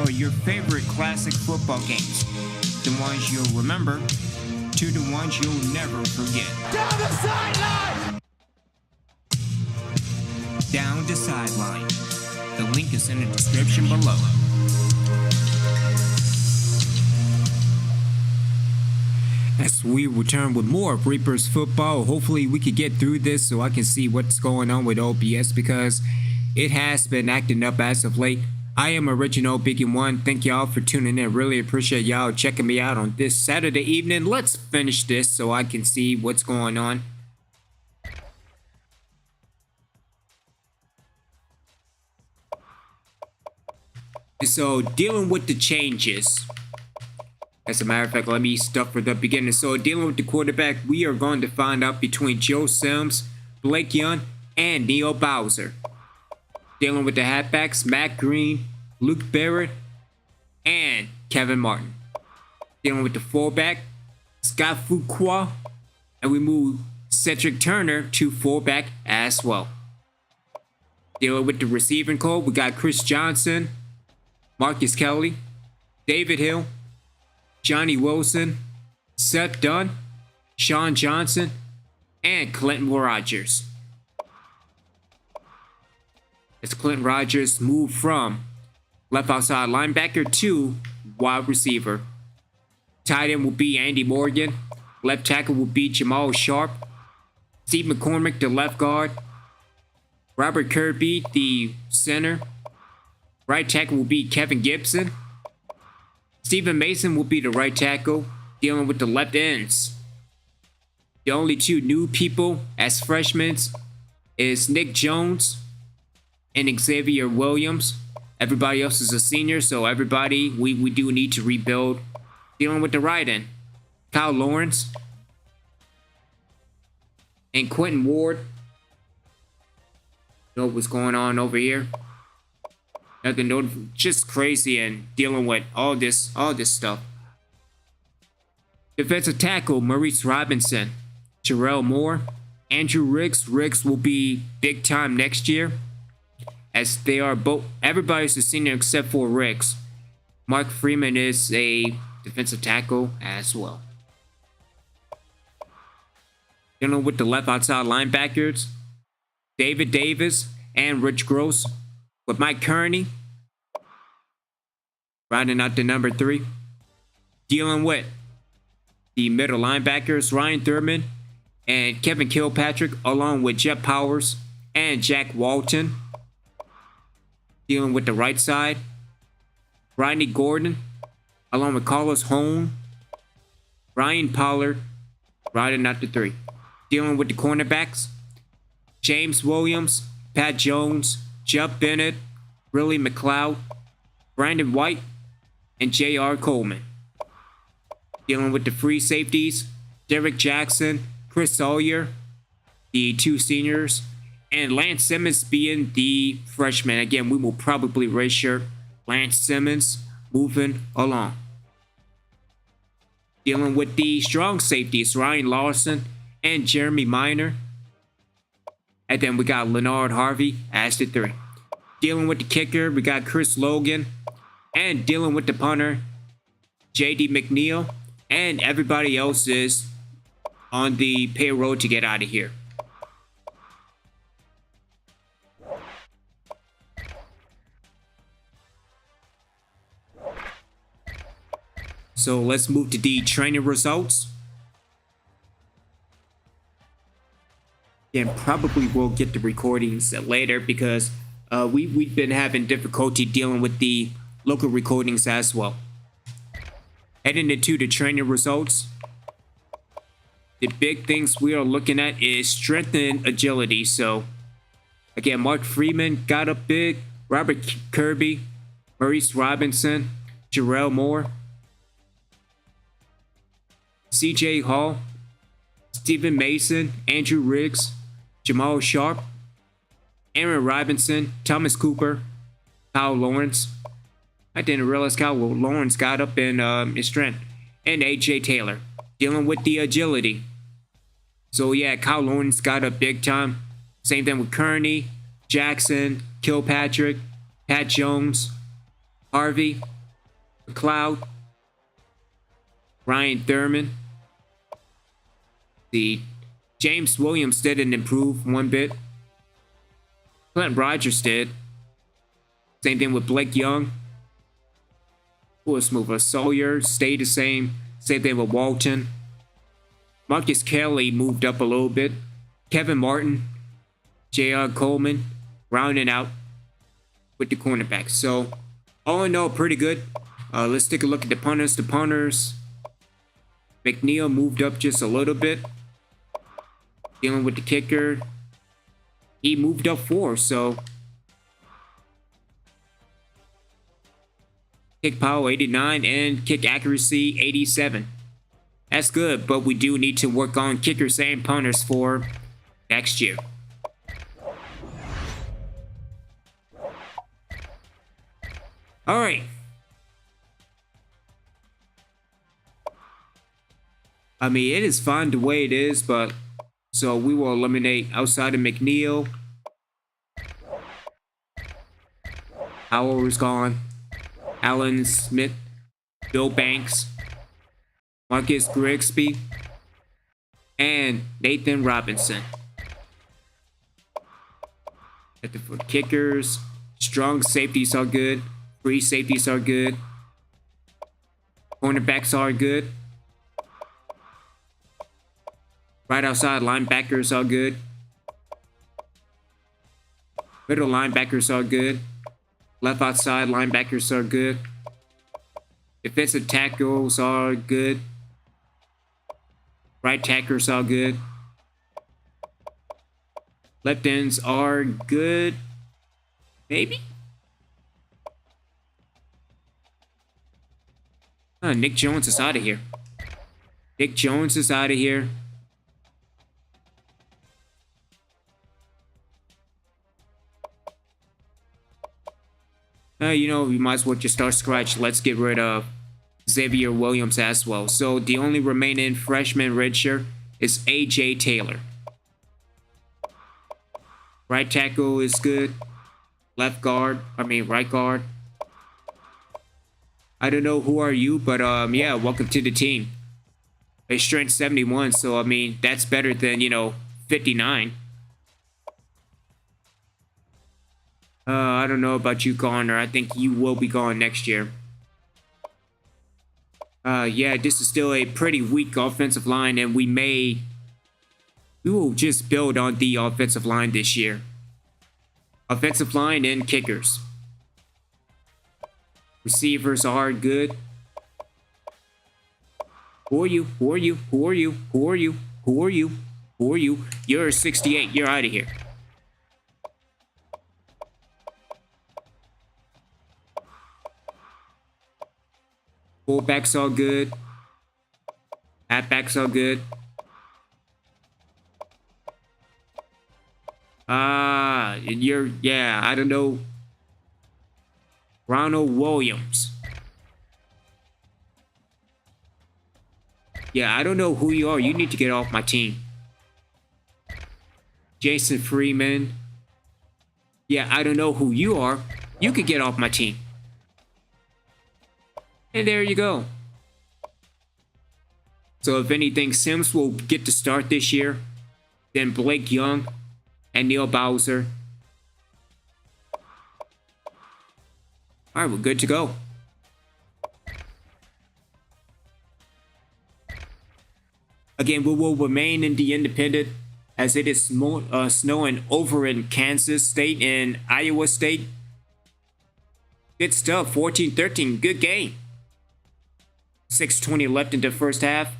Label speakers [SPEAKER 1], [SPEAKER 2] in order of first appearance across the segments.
[SPEAKER 1] enjoy your favorite classic football games. The ones you'll remember to the ones you'll never forget.
[SPEAKER 2] Down the sideline!
[SPEAKER 1] Down the sideline. The link is in the description below. As we return with more of Reapers football, hopefully we could get through this so I can see what's going on with OBS because it has been acting up as of late. I am Original Biggie One. Thank y'all for tuning in. Really appreciate y'all checking me out on this Saturday evening. Let's finish this so I can see what's going on. So, dealing with the changes. As a matter of fact, let me start from the beginning. So, dealing with the quarterback, we are going to find out between Joe Sims, Blake Young, and Neil Bowser. Dealing with the halfbacks, Matt Green, Luke Barrett, and Kevin Martin. Dealing with the fullback, Scott Fuqua, and we move Cedric Turner to fullback as well. Dealing with the receiving core, we got Chris Johnson, Marcus Kelly, David Hill, Johnny Wilson, Seth Dunn, Sean Johnson, and Clinton Rogers. As Clinton Rogers moved from left outside linebacker to wide receiver. Tight end will be Andy Morgan. Left tackle will be Jamal Sharp. Steve McCormick, the left guard. Robert Kirby, the center. Right tackle will be Kevin Gibson. Stephen Mason will be the right tackle, dealing with the left ends. The only two new people as freshmen is Nick Jones and Xavier Williams. Everybody else is a senior, so everybody, we do need to rebuild. Dealing with the right end, Kyle Lawrence and Quentin Ward. Know what's going on over here. Nothing, just crazy and dealing with all this stuff. Defensive tackle, Maurice Robinson, Jarrell Moore, Andrew Riggs. Riggs will be big time next year, as they are both. Everybody's a senior except for Riggs. Mark Freeman is a defensive tackle as well. Dealing with the left outside linebackers, David Davis and Rich Gross. With Mike Kearney riding out to number 3. Dealing with the middle linebackers, Ryan Thurman and Kevin Kilpatrick, along with Jeff Powers and Jack Walton. Dealing with the right side, Rodney Gordon, along with Carlos Hone, Ryan Pollard, riding out to 3. Dealing with the cornerbacks, James Williams, Pat Jones, Jeff Bennett, Riley McLeod, Brandon White, and J.R. Coleman. Dealing with the free safeties, Derek Jackson, Chris Sawyer, the 2 seniors, and Lance Simmons being the freshman. Again, we will probably redshirt Lance Simmons moving along. Dealing with the strong safeties, Ryan Lawson and Jeremy Minor. And then we got Leonard Harvey as the 3. Dealing with the kicker, we got Chris Logan. And dealing with the punter, J.D. McNeil. And everybody else is on the payroll to get out of here. So let's move to the training results. And probably we'll get the recordings later because we've been having difficulty dealing with the local recordings as well. Heading into the training results, the big things we are looking at is strength and agility. So again, Mark Freeman got up big, Robert Kirby, Maurice Robinson, Jarrell Moore, CJ Hall, Stephen Mason, Andrew Riggs, Jamal Sharp, Aaron Robinson, Thomas Cooper, Kyle Lawrence. I didn't realize Kyle Lawrence got up in his strength. And AJ Taylor, dealing with the agility. So yeah, Kyle Lawrence got up big time. Same thing with Kearney, Jackson, Kilpatrick, Pat Jones, Harvey, McLeod, Ryan Thurman. The James Williams didn't improve one bit. Clint Rogers did. Same thing with Blake Young. Who was smoother? Sawyer stayed the same. Same thing with Walton. Marcus Kelly moved up a little bit. Kevin Martin, J.R. Coleman, rounding out with the cornerbacks. So, all in all, pretty good. Let's take a look at the punters. The punters, McNeil moved up just a little bit. Dealing with the kicker, he moved up 4, so kick power 89 and kick accuracy 87. That's good, but we do need to work on kickers and punters for next year. All right. I mean, it is fine the way it is, but so we will eliminate outside of McNeil. Howell is gone. Alan Smith, Bill Banks, Marcus Grigsby, and Nathan Robinson. For kickers, strong safeties are good. Free safeties are good. Cornerbacks are good. Right outside linebackers are good. Middle linebackers are good. Left outside linebackers are good. Defensive tackles are good. Right tackles are good. Left ends are good. Maybe? Nick Jones is out of here. Nick Jones is out of here. You know, we might as well just start scratch. Let's get rid of Xavier Williams as well. So the only remaining freshman redshirt is AJ Taylor. Right tackle is good. Right guard. I don't know who are you, but yeah, welcome to the team. A strength 71, so I mean, that's better than, you know, 59. I don't know about you, Garner. I think you will be gone next year. Yeah, this is still a pretty weak offensive line, and we will just build on the offensive line this year. Offensive line and kickers. Receivers are good. Who are you? Who are you? Who are you? Who are you? Who are you? Who are you? You're 68. You're out of here. Fullbacks are good. Halfbacks are good. Yeah, I don't know. Ronald Williams. Yeah, I don't know who you are. You need to get off my team. Jason Freeman. Yeah, I don't know who you are. You could get off my team. And there you go. So if anything, Sims will get to start this year. Then Blake Young and Neil Bowser. All right, we're good to go. Again, we will remain in the independent as it is snowing over in Kansas State and Iowa State. Good stuff, 14-13, good game. 6:20 left in the first half.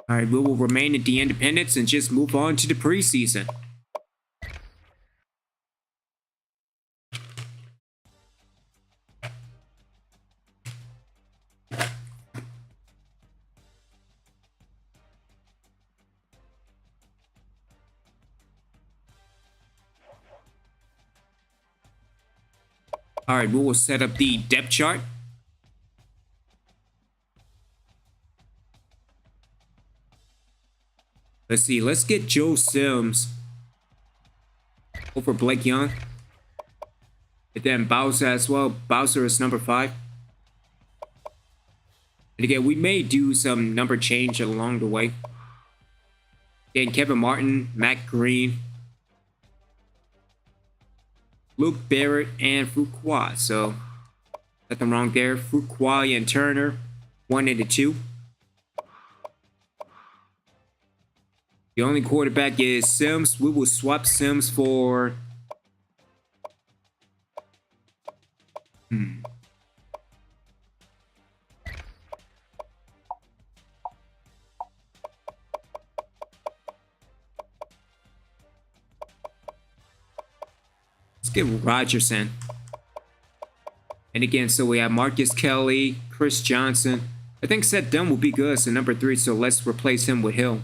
[SPEAKER 1] All right, we will remain at the independents and just move on to the preseason. All right, we will set up the depth chart. Let's see. Let's get Joe Sims over Blake Young. And then Bowser as well. Bowser is number 5. And again, we may do some number change along the way. Again, Kevin Martin, Matt Green, Luke Barrett, and Fuqua. So, nothing wrong there. Fuqua and Turner, 1 and 2. The only quarterback is Sims. We will swap Sims for... Let's get Rogerson. And again, so we have Marcus Kelly, Chris Johnson. I think Seth Dunn will be good as number 3, so let's replace him with Hill.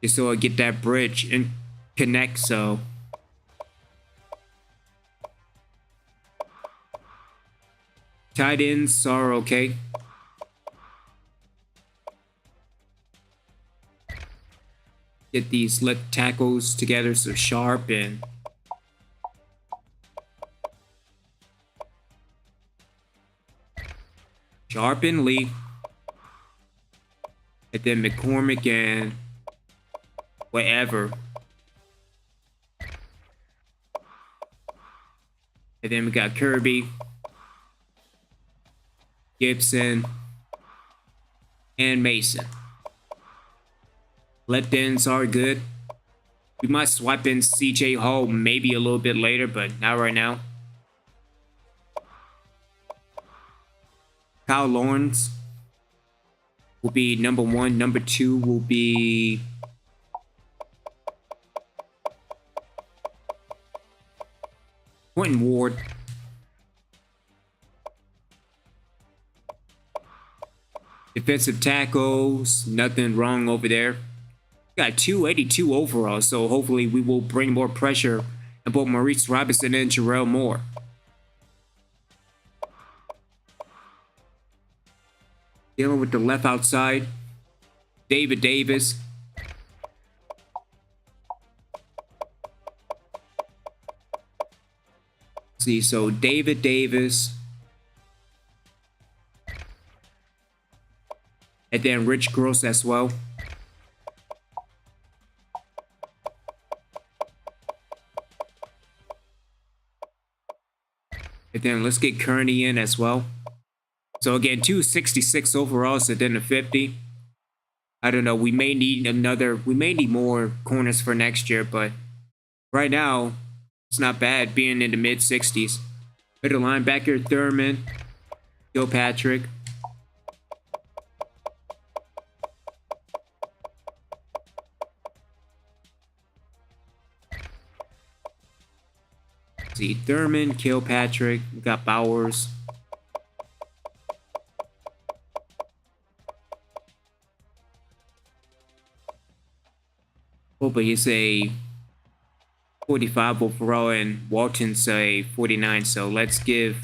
[SPEAKER 1] Just so I get that bridge and connect, so. Tight ends are okay. Get these left tackles together, so Sharp and Lee. And then McCormick and whatever. And then we got Kirby, Gibson, and Mason. Left ends are good. We might swap in CJ Hall maybe a little bit later, but not right now. Kyle Lawrence will be number 1. Number 2 will be... Quentin Ward. Defensive tackles, nothing wrong over there. Got 282 overall, so hopefully we will bring more pressure on both Maurice Robinson and Jarrell Moore. Dealing with the left outside, David Davis. See, so David Davis. And then Rich Gross as well. And then let's get Kearney in as well. So again, 266 overall, so then a 50. I don't know, we may need more corners for next year, but right now, it's not bad being in the mid-60s. Middle linebacker, Thurman, Kilpatrick. See, Thurman, Kilpatrick, we got Bowers. Oh, but he's a 45 overall and Walton's a 49, so let's give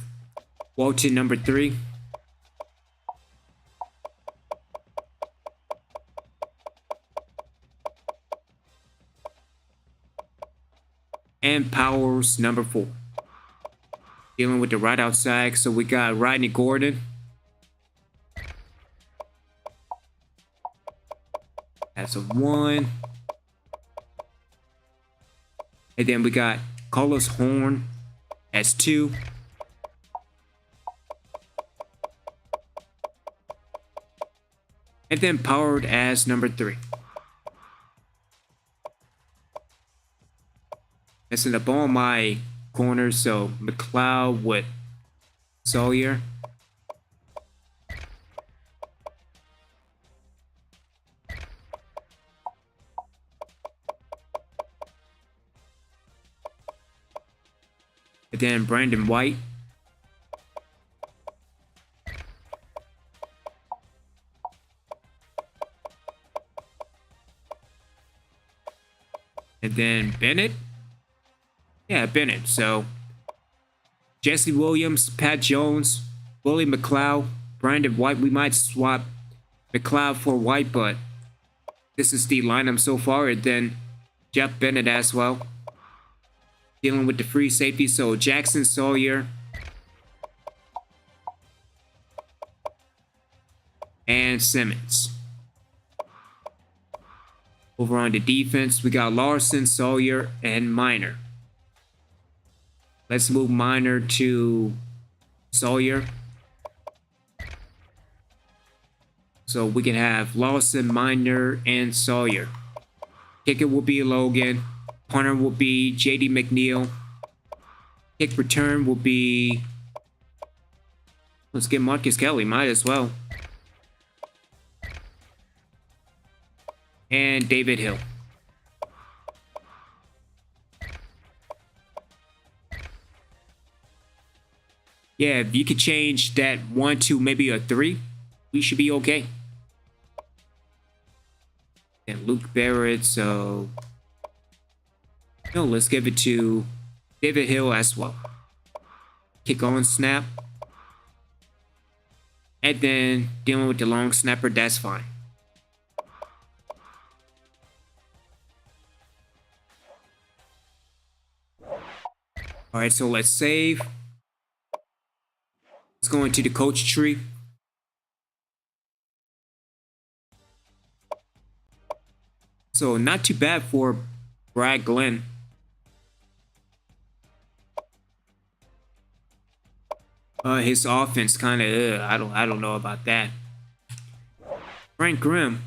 [SPEAKER 1] Walton number 3. And Powers number 4. Dealing with the right outside, so we got Rodney Gordon. That's a 1. And then we got Carlos Horn as 2. And then Powered as number 3. Messing up all my corners, so McLeod with Sawyer. And then Brandon White. And then Bennett. Yeah, Bennett. So Jesse Williams, Pat Jones, Willie McLeod, Brandon White. We might swap McLeod for White, but this is the lineup so far. And then Jeff Bennett as well. Dealing with the free safety. So Jackson Sawyer and Simmons. Over on the defense, we got Larson, Sawyer, and Minor. Let's move Minor to Sawyer. So we can have Lawson, Minor, and Sawyer. Kicker will be Logan. Punter will be JD McNeil. Kick return will be... Let's get Marcus Kelly. Might as well. And David Hill. Yeah, if you could change that 1 to maybe a 3, we should be okay. And Luke Barrett, so... No, let's give it to David Hill as well. Kick on snap. And then dealing with the long snapper, that's fine. Alright, so let's save. Let's go into the coach tree. So not too bad for Brad Glenn. His offense kind of I don't know about that. Frank Grimm.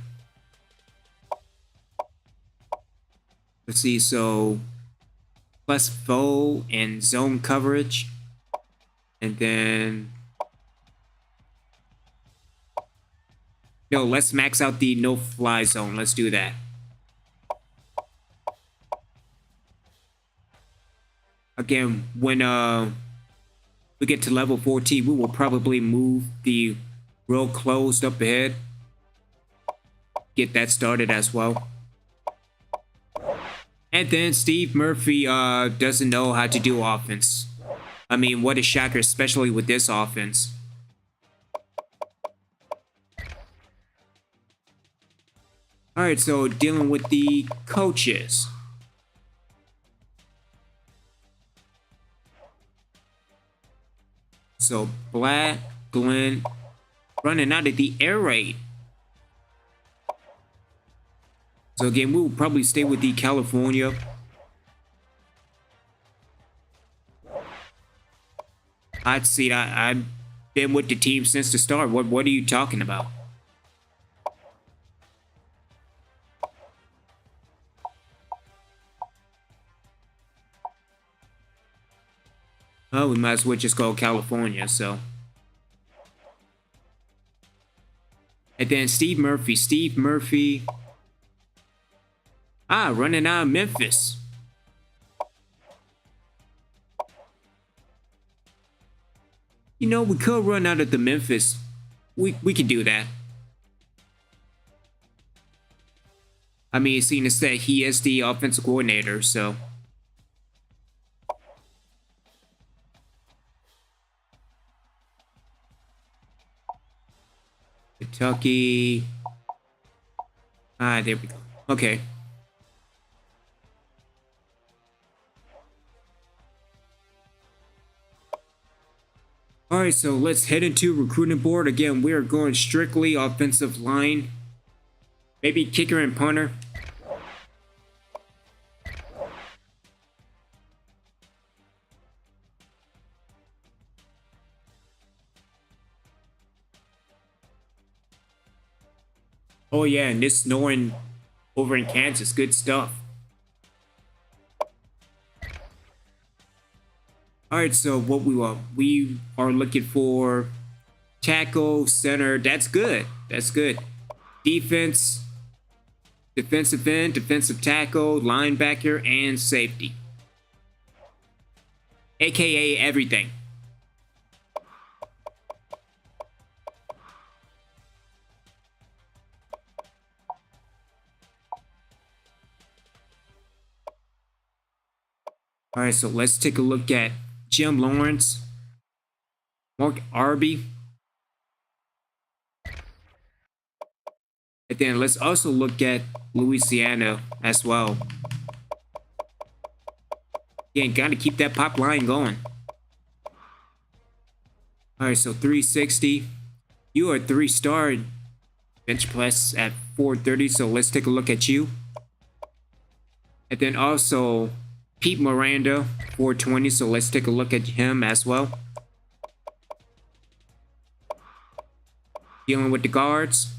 [SPEAKER 1] Let's see, so plus foe and zone coverage. And then no, let's max out the no-fly zone. Let's do that. Again, when we get to level 14, we will probably move the row closed up ahead. Get that started as well. And then Steve Murphy doesn't know how to do offense. I mean, what a shocker, especially with this offense. Alright, so dealing with the coaches. So, Black, Glenn, running out of the air raid. So again, we will probably stay with the California. I'd see that. I've been with the team since the start. What are you talking about? Oh, we might as well just go California, so. And then Steve Murphy. Running out of Memphis. You know, we could run out of the Memphis. We can do that. I mean, seeing as that he is the offensive coordinator, so. Kentucky. There we go. Okay. Alright, so let's head into recruiting board. Again, we are going strictly offensive line. Maybe kicker and punter. Oh yeah, and this snowing over in Kansas, good stuff. Alright, so what we want, we are looking for tackle, center, that's good. That's good. Defense, defensive end, defensive tackle, linebacker, and safety. AKA everything. All right, so let's take a look at Jim Lawrence, Mark Arby. And then let's also look at Louisiana as well. Again, gotta keep that pop line going. All right, so 360. You are 3-star bench press at 430, so let's take a look at you. And then also Pete Miranda, 420, so let's take a look at him as well. Dealing with the guards.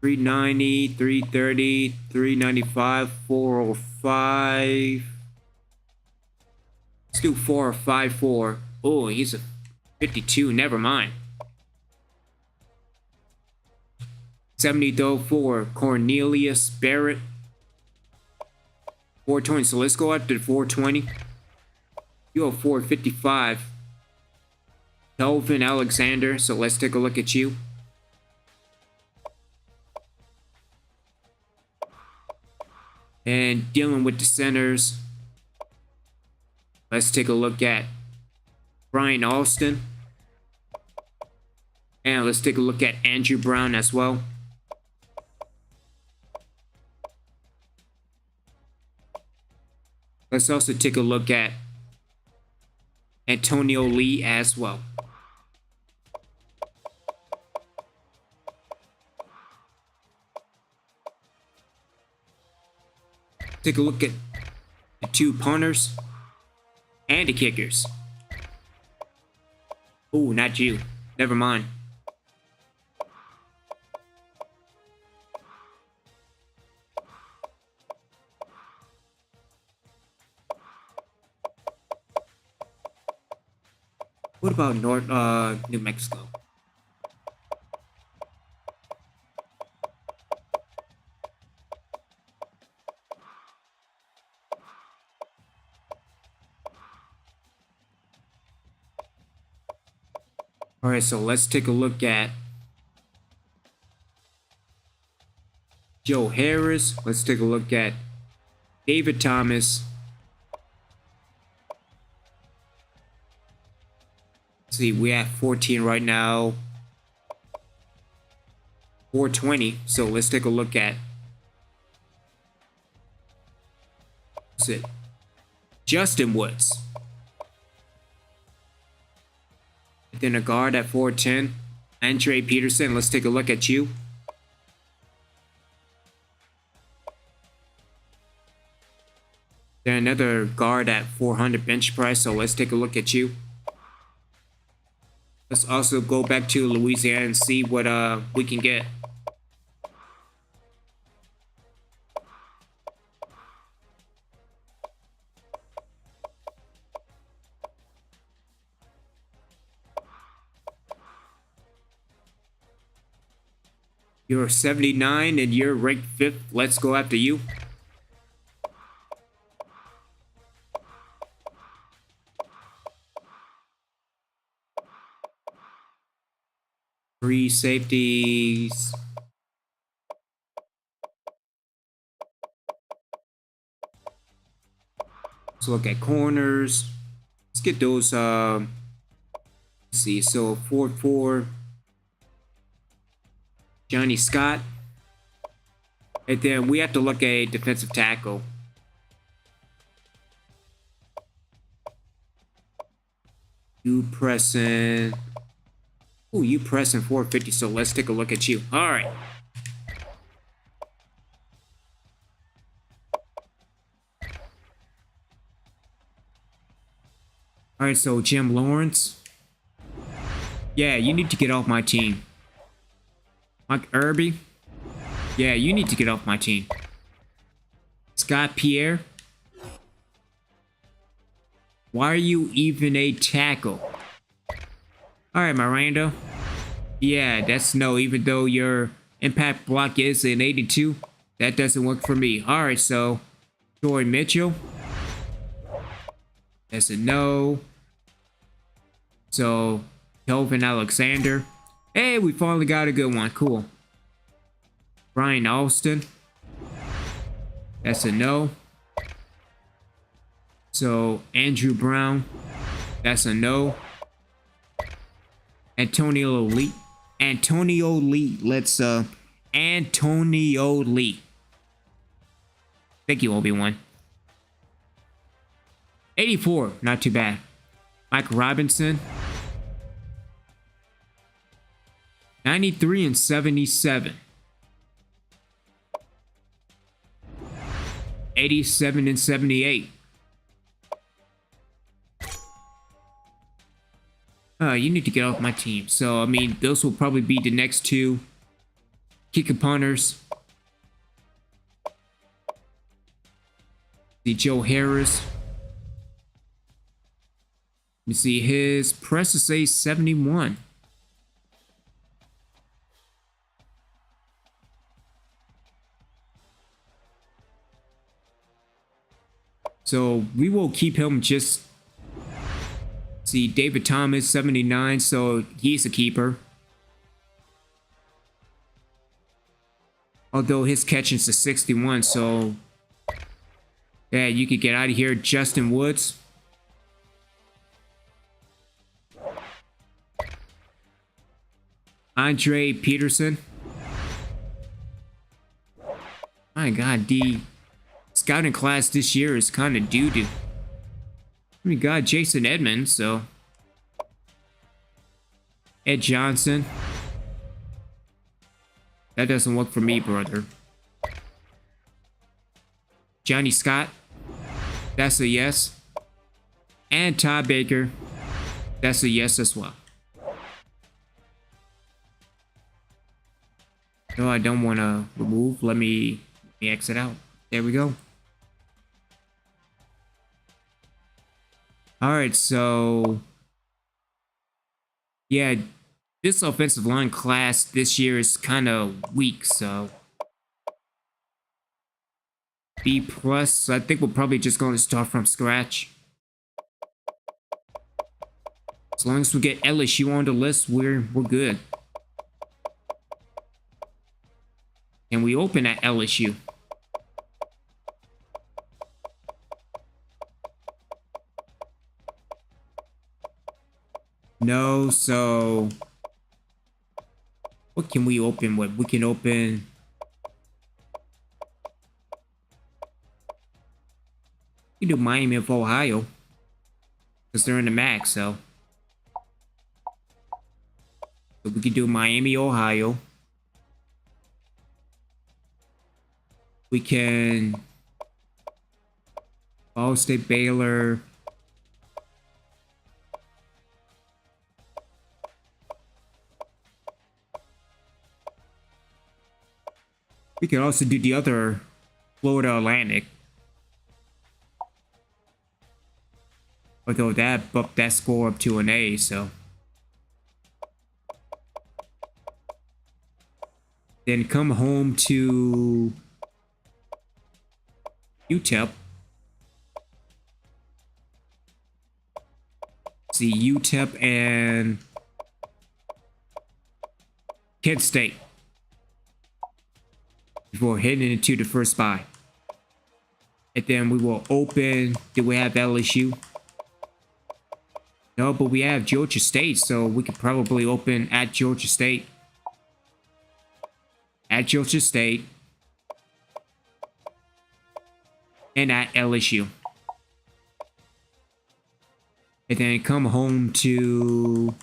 [SPEAKER 1] 390, 330, 395, 405. Let's do 454. Oh, he's a 52. Never mind. 70 though for Cornelius Barrett. 420. So let's go up to 420. You have 455. Kelvin Alexander. So let's take a look at you. And dealing with the centers, let's take a look at Brian Alston. And let's take a look at Andrew Brown as well. Let's also take a look at Antonio Lee as well. Take a look at the 2 punters and the kickers. Oh, not you. Never mind. What about New Mexico? All right, so let's take a look at Joe Harris. Let's take a look at David Thomas. Let's see, we have 14 right now. 420. So let's take a look at what's it? Justin Woods. Then a guard at 410, Andre Peterson. Let's take a look at you. Then another guard at 400 bench press. So let's take a look at you. Let's also go back to Louisiana and see what we can get. You're 79 and you're ranked 5th. Let's go after you. Three safeties. Let's look at corners. Let's get those, let's see, so 4-4. Johnny Scott. And then we have to look at a defensive tackle. You pressing. Ooh, you pressing 450. So let's take a look at you. All right. All right, so Jim Lawrence. Yeah, you need to get off my team. Mike Irby. Yeah, you need to get off my team. Scott Pierre. Why are you even a tackle? Alright, Miranda. Yeah, that's no, even though your impact block is an 82, that doesn't work for me. Alright, so Troy Mitchell. That's a no. So Kelvin Alexander. Hey, we finally got a good one. Cool. Brian Alston. That's a no. So Andrew Brown, that's a no. Antonio Lee. Antonio Lee. Let's Antonio Lee. Thank you, Obi-Wan. 84, not too bad. Mike Robinson. 93 and 77. 87 and 78. You need to get off my team. So, I mean, those will probably be the next two kicker punters. See Joe Harris. You see his press to say 71. So we will keep him just. See David Thomas 79, so he's a keeper. Although his catching's a 61, so yeah, you could get out of here. Justin Woods. Andre Peterson. My God, the scouting class this year is kind of doo-doo. We got Jason Edmonds, so Ed Johnson. That doesn't work for me, brother. Johnny Scott. That's a yes. And Todd Baker. That's a yes as well. No, I don't want to remove. Let me exit out. There we go. All right, so yeah, this offensive line class this year is kind of weak, so B plus. I think we're probably just going to start from scratch. As long as we get LSU on the list, we're good. And we open at LSU. No, so what can we open with? We can open we do Miami of Ohio because they're in the MAC, so we can do Miami, Ohio. We can Ball State, Baylor. We could also do the other Florida Atlantic. Although that bumped that score up to an A, so. Then come home to UTEP. See UTEP and Kent State before heading into the first bye. And then we will open. Do we have LSU? No, but we have Georgia State, so we could probably open at Georgia State. At Georgia State. And at LSU. And then come home to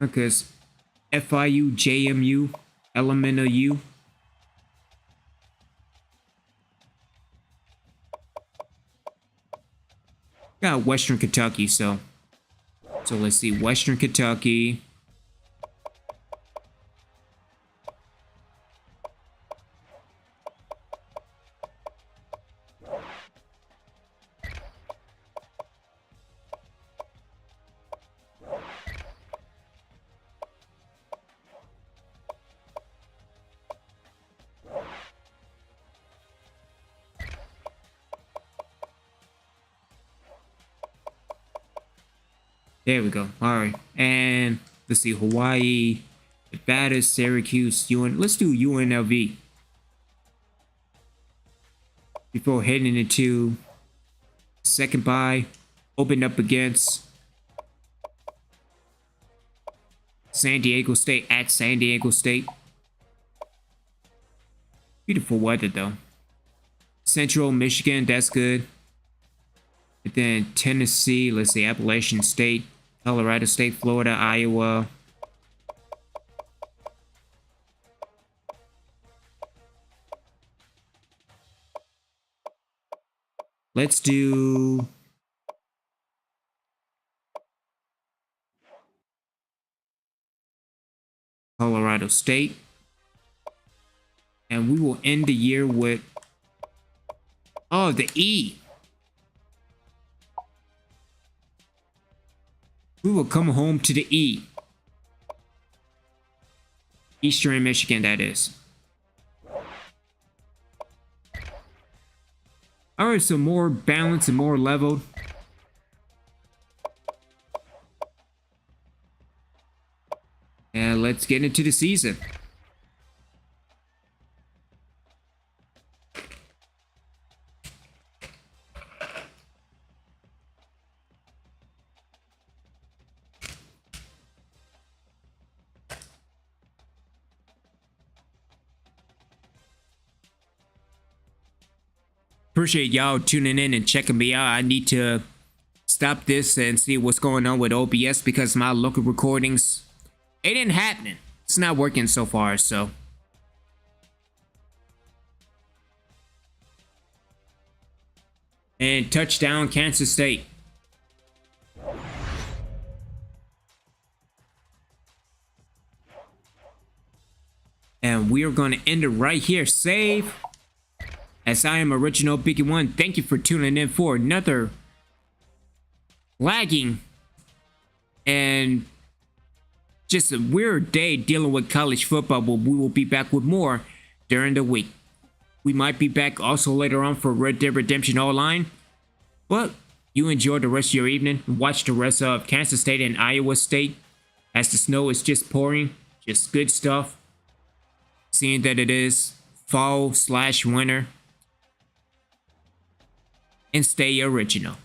[SPEAKER 1] because FIU, JMU, LMNOU. Got Western Kentucky, so let's see, Western Kentucky. There we go. All right. And Let's see, Hawaii, Nevada, Syracuse, let's do UNLV. Before heading into second bye, open up against San Diego State at San Diego State. Beautiful weather though. Central Michigan, that's good. And then Tennessee, let's see, Appalachian State, Colorado State, Florida, Iowa. Let's do Colorado State. And we will end the year with, oh, the E. We will come home to the E. Eastern Michigan, that is. All right, so more balanced and more leveled. And let's get into the season. Appreciate y'all tuning in and checking me out. I need to stop this and see what's going on with OBS because my local recordings, it ain't happening. It's not working so far, so. And touchdown, Kansas State. And we are going to end it right here. Save. As I am Original Biggie One, thank you for tuning in for another lagging and just a weird day dealing with college football, but we will be back with more during the week. We might be back also later on for Red Dead Redemption Online, but you enjoy the rest of your evening and watch the rest of Kansas State and Iowa State as the snow is just pouring. Just good stuff. Seeing that it is fall/winter. And stay original.